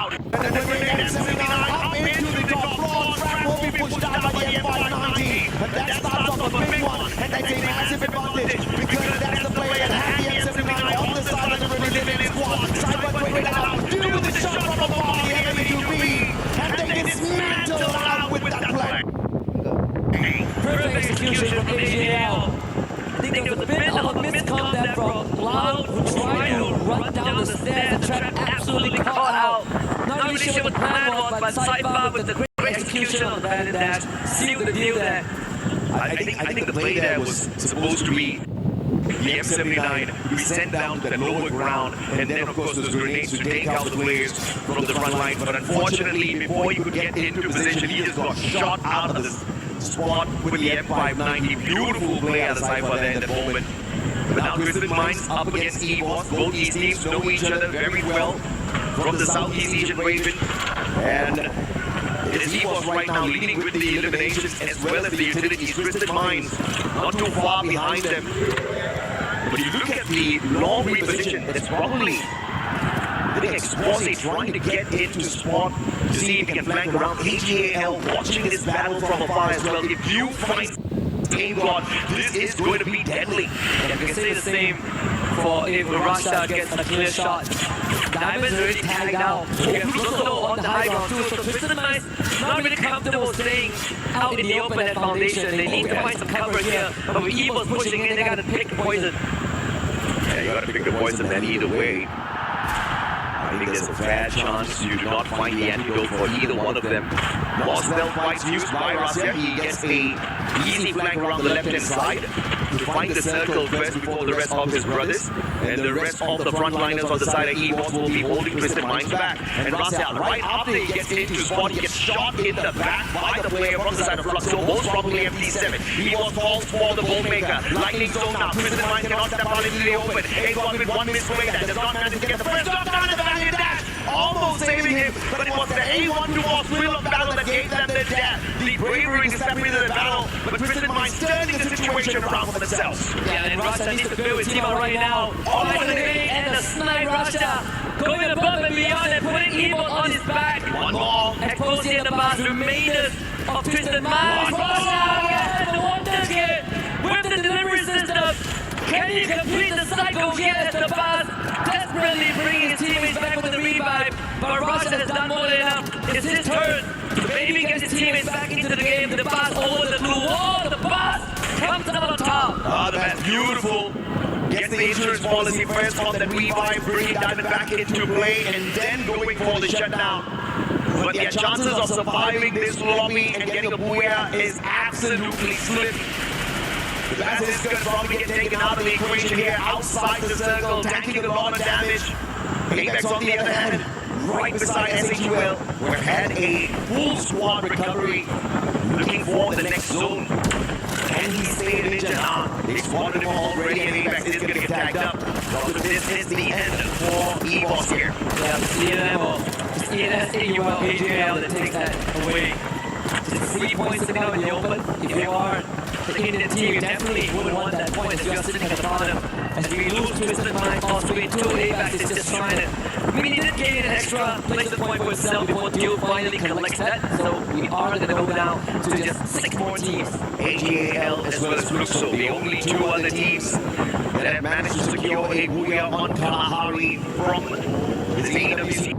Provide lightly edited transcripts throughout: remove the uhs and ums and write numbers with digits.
out. And the grenade 79 up into the top floor. Track will be pushed down by the M590. And that starts off a big one. And that's a massive advantage because that's the play that had the M79 on the side of the Resident squad. Cyber grenade out. Do the shot from above the M82B. And they dismantle out with that play. Perfect execution from AGL. I think there was a bit of a miscom there from Loud, who tried to run down the stairs and Trap absolutely caught out. Not really sure what the plan was, but Cypher with the great execution on the Bandit Dash sealed the deal there. I think the play there was supposed to be the M79 we sent down to the lower ground, and then of course those grenades to take out the players from the front line. But unfortunately, before he could get into position, he just got shot out of the spot with the M590. Beautiful play out of Cypher there at that moment. But now Twisted Minds up against EVOS. Both these teams know each other very well from the Southeast Asian region. And it is EVOS right now leading with the eliminations as well as the utilities. Twisted Minds not too far behind them. But you look at the long reposition, it's probably I think Explosive trying to get into spot to see if he can flank around. AGL watching this battle from afar as well. If you find God, this is going to be deadly. And you can say the same for if Russia gets a clear shot. Diamond's already tagged out. Russo on the high ground too, so Twisted Minds not really comfortable staying out in the open at Foundation. They need to find some cover here. But with Evo's pushing in, they gotta pick the poison. Yeah, you gotta pick the poison then either way. I think there's a fair chance you do not find the antidote for either one of them. More stealth fights used by Rasya. He gets a easy flank around the left-hand side to find the circle first before the rest of his brothers. And the rest of the frontliners on the side of EVOS will be holding Twisted Minds back. And Rasya, right after he gets into spot, he gets shot in the back by the player from the side of Fluxo, most probably MT7. EVOS falls for the Boltmaker. Lightning zone now. Twisted Minds cannot step out into the open. A1 with one misplay that does not manage to get the first shot down the Bandit Dash. Almost saving him, but it was the A1 towards Wheel of Battle that gave them the death. The bravery to step into the battle, but Twisted Minds turning the situation around for themselves. Yeah, and Russia needs to build his team up right now. Oh, the grenade and the snipe Russia going above and beyond and putting Evo on his back. One more. Exposing the bars, remainers of Twisted Minds. Russia again, the wonder kid with the delivery system. Can he complete the cycle here as the boss desperately bringing his teammates back with the revive? But Russia has done more than enough. It's his turn. The baby gets his teammates back into the game. The boss over the blue wall. The boss comes out on top. Ah, the man's beautiful. Gets the insurance policy first on that revive, bringing Diamond back into play, and then going for the shutdown. But their chances of surviving this lobby and getting a booyah is absolutely slim. The Basilisk is going to probably get taken out of the equation here, outside the circle, tanking a lot of damage. Apex on the other hand, right beside SHUL, who have had a full squad recovery, looking for the next zone. Can he stay in Ninja? Nah, they spotted him already, and Apex is going to get tagged up. So this is the end for EVOS here. Yeah, the CNMO, the CNS, AUL, AJL that takes that away. Just 3 points sitting out in the open. If you are the Indian team, you definitely wouldn't want that point as you are sitting at the bottom. As we lose Twisted Minds on screen, 2 Apex is just trying to. I mean, he did gain an extra place the point for himself before Duel finally collects that. So we are going to go down to just 6 more teams. AGAL as well as Fluxo, the only 2 other teams that have managed to secure a booyah on Kalahari from the AWC.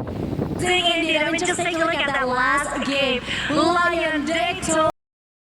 Dang, Indeed, I mean, just take a look at that last game. Lion Dicto